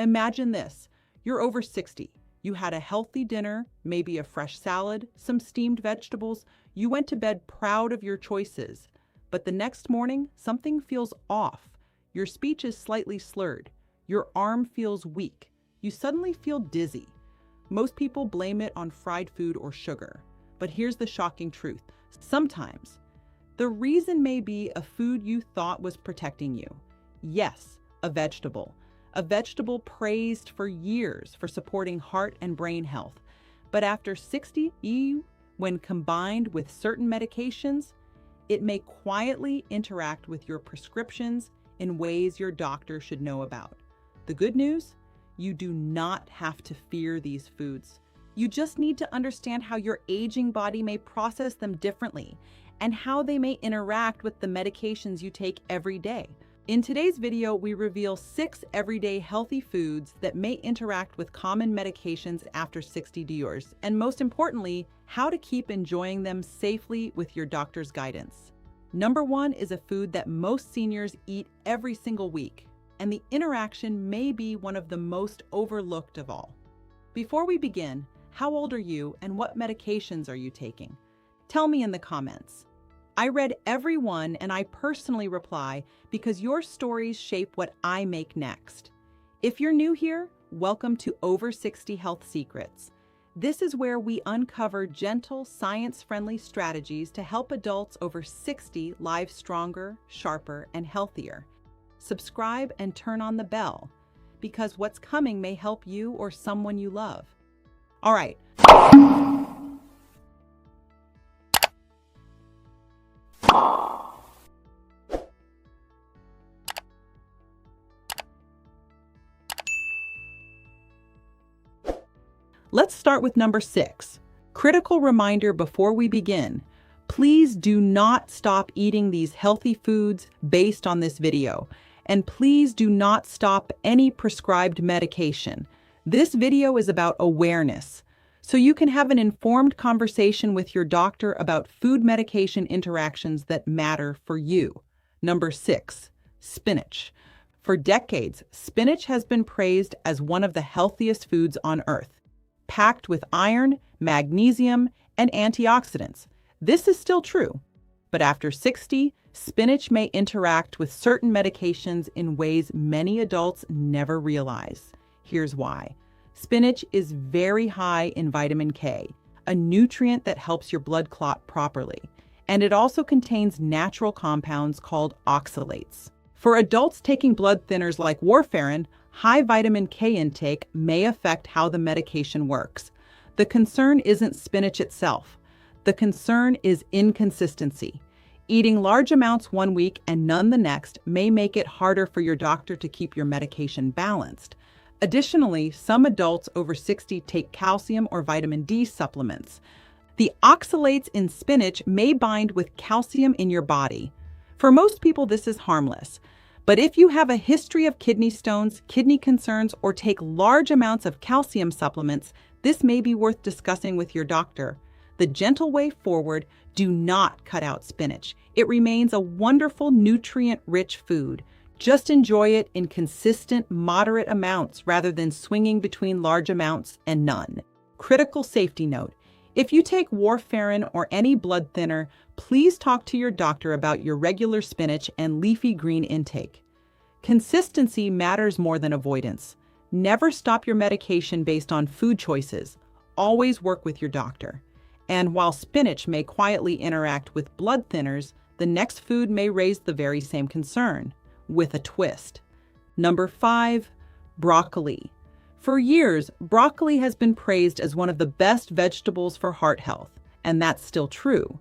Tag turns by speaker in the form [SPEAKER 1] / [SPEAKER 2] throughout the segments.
[SPEAKER 1] Imagine this. You're over 60. You had a healthy dinner, maybe a fresh salad, some steamed vegetables. You went to bed proud of your choices. But the next morning, something feels off. Your speech is slightly slurred. Your arm feels weak. You suddenly feel dizzy. Most people blame it on fried food or sugar. But here's the shocking truth. Sometimes, the reason may be a food you thought was protecting you. Yes, a vegetable. A vegetable praised for years for supporting heart and brain health. But after 60, when combined with certain medications, it may quietly interact with your prescriptions in ways your doctor should know about. The good news? You do not have to fear these foods. You just need to understand how your aging body may process them differently and how they may interact with the medications you take every day. In today's video, we reveal 6 everyday healthy foods that may interact with common medications after 60 years, and most importantly, how to keep enjoying them safely with your doctor's guidance. Number 1 is a food that most seniors eat every single week, and the interaction may be one of the most overlooked of all. Before we begin, how old are you and what medications are you taking? Tell me in the comments. I read every one and I personally reply because your stories shape what I make next. If you're new here, welcome to Over 60 Health Secrets. This is where we uncover gentle, science-friendly strategies to help adults over 60 live stronger, sharper, and healthier. Subscribe and turn on the bell, because what's coming may help you or someone you love. All right. Let's start with number 6. Critical reminder before we begin. Please do not stop eating these healthy foods based on this video. And please do not stop any prescribed medication. This video is about awareness, so you can have an informed conversation with your doctor about food medication interactions that matter for you. Number 6, spinach. For decades, spinach has been praised as one of the healthiest foods on earth, packed with iron, magnesium, and antioxidants. This is still true, but after 60, spinach may interact with certain medications in ways many adults never realize. Here's why. Spinach is very high in vitamin K, a nutrient that helps your blood clot properly, and it also contains natural compounds called oxalates. For adults taking blood thinners like warfarin, high vitamin K intake may affect how the medication works. The concern isn't spinach itself. The concern is inconsistency. Eating large amounts one week and none the next may make it harder for your doctor to keep your medication balanced. Additionally, some adults over 60 take calcium or vitamin D supplements. The oxalates in spinach may bind with calcium in your body. For most people, this is harmless. But if you have a history of kidney stones, kidney concerns, or take large amounts of calcium supplements, this may be worth discussing with your doctor. The gentle way forward: do not cut out spinach. It remains a wonderful, nutrient-rich food. Just enjoy it in consistent, moderate amounts rather than swinging between large amounts and none. Critical safety note: if you take warfarin or any blood thinner, please talk to your doctor about your regular spinach and leafy green intake. Consistency matters more than avoidance. Never stop your medication based on food choices. Always work with your doctor. And while spinach may quietly interact with blood thinners, the next food may raise the very same concern, with a twist. Number 5, broccoli. For years, broccoli has been praised as one of the best vegetables for heart health, and that's still true.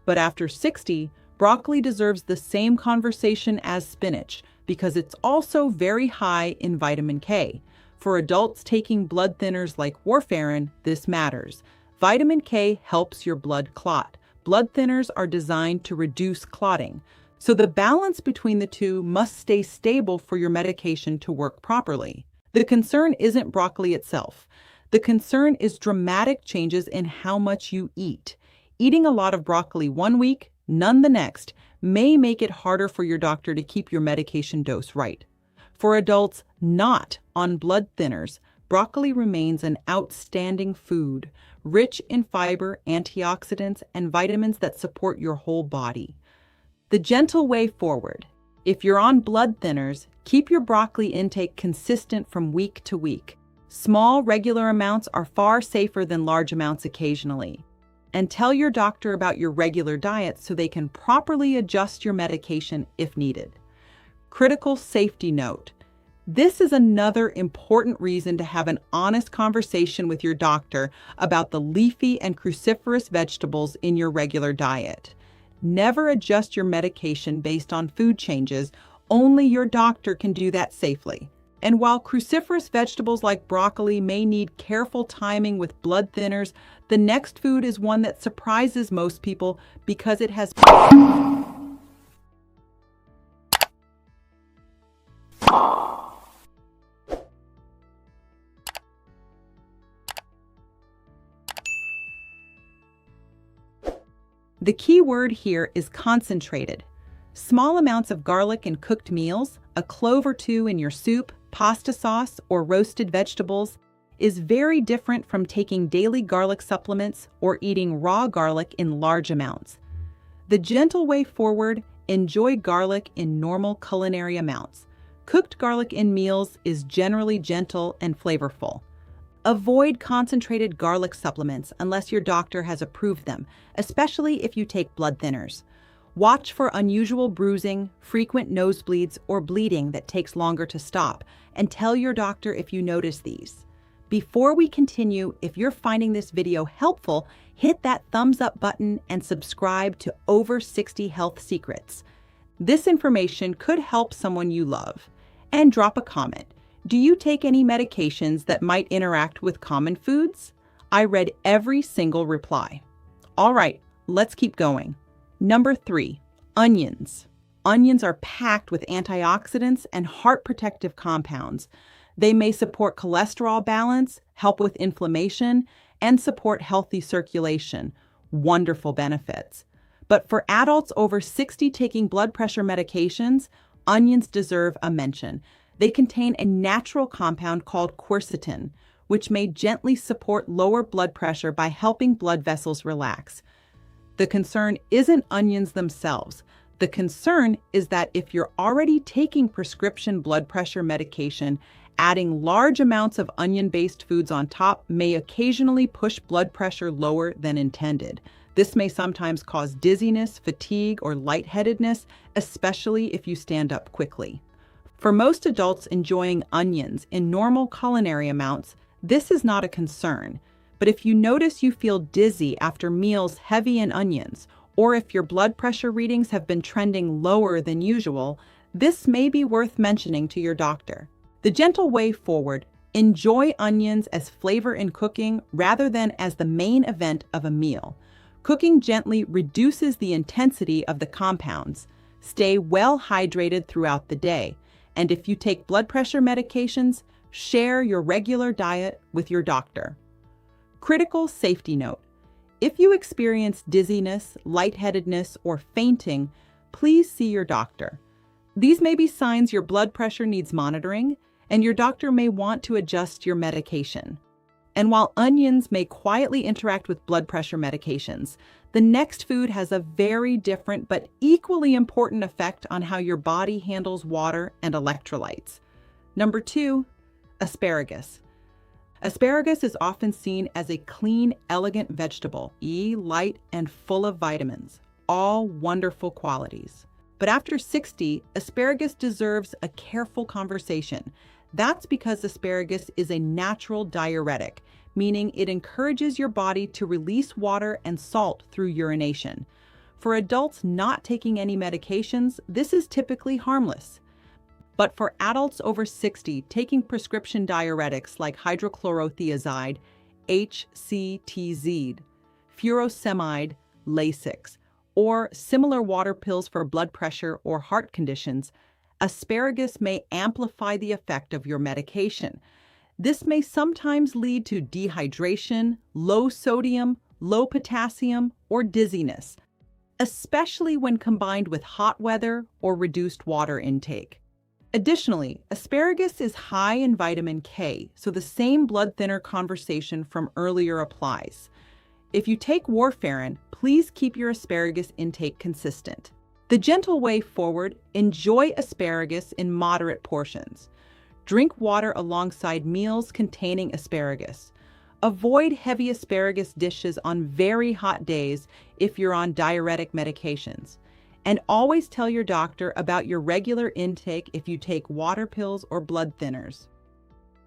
[SPEAKER 1] But after 60, broccoli deserves the same conversation as spinach because it's also very high in vitamin K. For adults taking blood thinners like warfarin, this matters. Vitamin K helps your blood clot. Blood thinners are designed to reduce clotting, so the balance between the two must stay stable for your medication to work properly. The concern isn't broccoli itself. The concern is dramatic changes in how much you eat. Eating a lot of broccoli one week, none the next, may make it harder for your doctor to keep your medication dose right. For adults not on blood thinners, broccoli remains an outstanding food, rich in fiber, antioxidants, and vitamins that support your whole body. The gentle way forward. If you're on blood thinners, keep your broccoli intake consistent from week to week. Small, regular amounts are far safer than large amounts occasionally. And tell your doctor about your regular diet so they can properly adjust your medication if needed. Critical safety note. This is another important reason to have an honest conversation with your doctor about the leafy and cruciferous vegetables in your regular diet. Never adjust your medication based on food changes. Only your doctor can do that safely. And while cruciferous vegetables like broccoli may need careful timing with blood thinners, the next food is one that surprises most people because it has The key word here is concentrated. Small amounts of garlic in cooked meals, a clove or two in your soup, pasta sauce, or roasted vegetables is very different from taking daily garlic supplements or eating raw garlic in large amounts. The gentle way forward, enjoy garlic in normal culinary amounts. Cooked garlic in meals is generally gentle and flavorful. Avoid concentrated garlic supplements unless your doctor has approved them, especially if you take blood thinners. Watch for unusual bruising, frequent nosebleeds, or bleeding that takes longer to stop, and tell your doctor if you notice these. Before we continue, if you're finding this video helpful, hit that thumbs up button and subscribe to Over 60 Health Secrets. This information could help someone you love. And drop a comment. Do you take any medications that might interact with common foods? I read every single reply. All right, let's keep going. Number 3, onions. Onions are packed with antioxidants and heart protective compounds. They may support cholesterol balance, help with inflammation, and support healthy circulation. Wonderful benefits. But for adults over 60 taking blood pressure medications, onions deserve a mention. They contain a natural compound called quercetin, which may gently support lower blood pressure by helping blood vessels relax. The concern isn't onions themselves. The concern is that if you're already taking prescription blood pressure medication, adding large amounts of onion-based foods on top may occasionally push blood pressure lower than intended. This may sometimes cause dizziness, fatigue, or lightheadedness, especially if you stand up quickly. For most adults enjoying onions in normal culinary amounts, this is not a concern. But if you notice you feel dizzy after meals heavy in onions, or if your blood pressure readings have been trending lower than usual, this may be worth mentioning to your doctor. The gentle way forward, enjoy onions as flavor in cooking rather than as the main event of a meal. Cooking gently reduces the intensity of the compounds. Stay well hydrated throughout the day. And if you take blood pressure medications, share your regular diet with your doctor. Critical safety note. If you experience dizziness, lightheadedness, or fainting, please see your doctor. These may be signs your blood pressure needs monitoring, and your doctor may want to adjust your medication. And while onions may quietly interact with blood pressure medications, the next food has a very different but equally important effect on how your body handles water and electrolytes. Number 2, asparagus. Asparagus is often seen as a clean, elegant vegetable, light and full of vitamins, all wonderful qualities. But after 60, asparagus deserves a careful conversation. That's because asparagus is a natural diuretic, meaning it encourages your body to release water and salt through urination. For adults not taking any medications, this is typically harmless. But for adults over 60 taking prescription diuretics like hydrochlorothiazide, HCTZ, furosemide, Lasix, or similar water pills for blood pressure or heart conditions, asparagus may amplify the effect of your medication. This may sometimes lead to dehydration, low sodium, low potassium, or dizziness, especially when combined with hot weather or reduced water intake. Additionally, asparagus is high in vitamin K, so the same blood thinner conversation from earlier applies. If you take warfarin, please keep your asparagus intake consistent. The gentle way forward: enjoy asparagus in moderate portions. Drink water alongside meals containing asparagus. Avoid heavy asparagus dishes on very hot days if you're on diuretic medications. And always tell your doctor about your regular intake if you take water pills or blood thinners.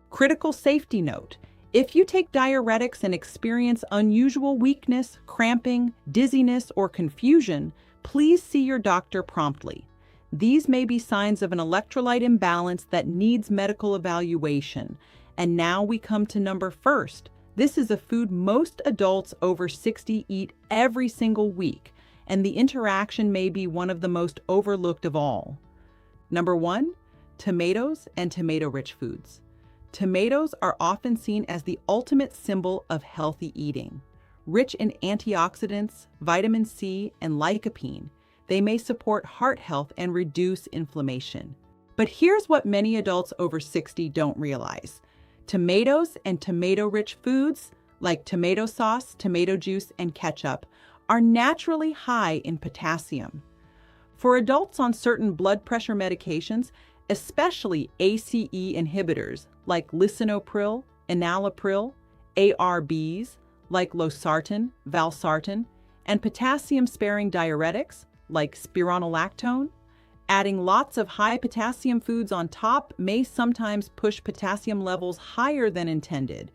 [SPEAKER 1] Critical safety note: if you take diuretics and experience unusual weakness, cramping, dizziness, or confusion, please see your doctor promptly. These may be signs of an electrolyte imbalance that needs medical evaluation. And now we come to number first. This is a food most adults over 60 eat every single week, and the interaction may be one of the most overlooked of all. Number 1, tomatoes and tomato-rich foods. Tomatoes are often seen as the ultimate symbol of healthy eating. Rich in antioxidants, vitamin C, and lycopene, they may support heart health and reduce inflammation. But here's what many adults over 60 don't realize. Tomatoes and tomato-rich foods, like tomato sauce, tomato juice, and ketchup, are naturally high in potassium. For adults on certain blood pressure medications, especially ACE inhibitors like lisinopril, enalapril, ARBs like losartan, valsartan, and potassium-sparing diuretics like spironolactone, adding lots of high potassium foods on top may sometimes push potassium levels higher than intended.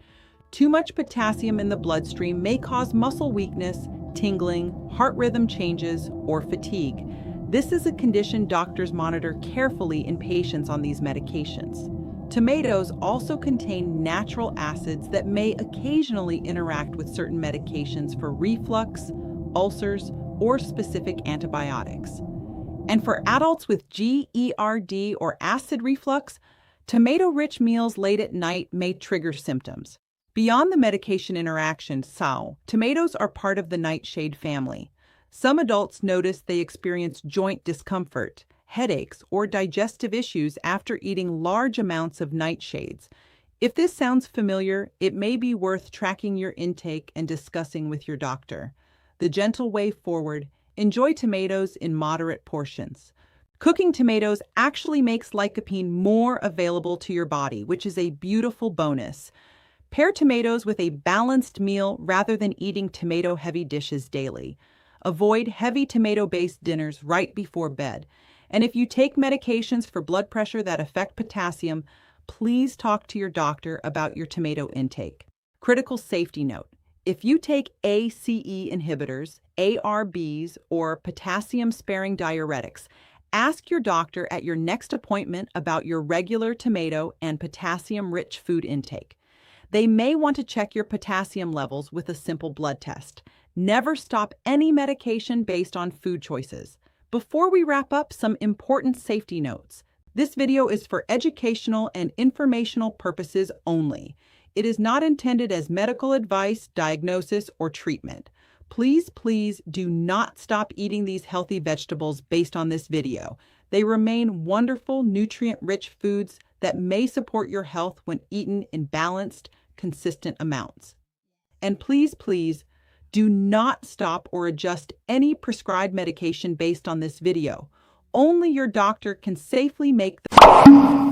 [SPEAKER 1] Too much potassium in the bloodstream may cause muscle weakness, tingling, heart rhythm changes, or fatigue. This is a condition doctors monitor carefully in patients on these medications. Tomatoes also contain natural acids that may occasionally interact with certain medications for reflux, ulcers, or specific antibiotics. And for adults with GERD or acid reflux, tomato-rich meals late at night may trigger symptoms. Beyond the medication interaction, tomatoes are part of the nightshade family. Some adults notice they experience joint discomfort, headaches, or digestive issues after eating large amounts of nightshades. If this sounds familiar, it may be worth tracking your intake and discussing with your doctor. The gentle way forward: enjoy tomatoes in moderate portions. Cooking tomatoes actually makes lycopene more available to your body, which is a beautiful bonus. Pair tomatoes with a balanced meal rather than eating tomato-heavy dishes daily. Avoid heavy tomato-based dinners right before bed. And if you take medications for blood pressure that affect potassium, please talk to your doctor about your tomato intake. Critical safety note: if you take ACE inhibitors, ARBs, or potassium-sparing diuretics, ask your doctor at your next appointment about your regular tomato and potassium-rich food intake. They may want to check your potassium levels with a simple blood test. Never stop any medication based on food choices. Before we wrap up, some important safety notes. This video is for educational and informational purposes only. It is not intended as medical advice, diagnosis, or treatment. Please do not stop eating these healthy vegetables based on this video. They remain wonderful, nutrient-rich foods that may support your health when eaten in balanced, consistent amounts. And please do not stop or adjust any prescribed medication based on this video. Only your doctor can safely make the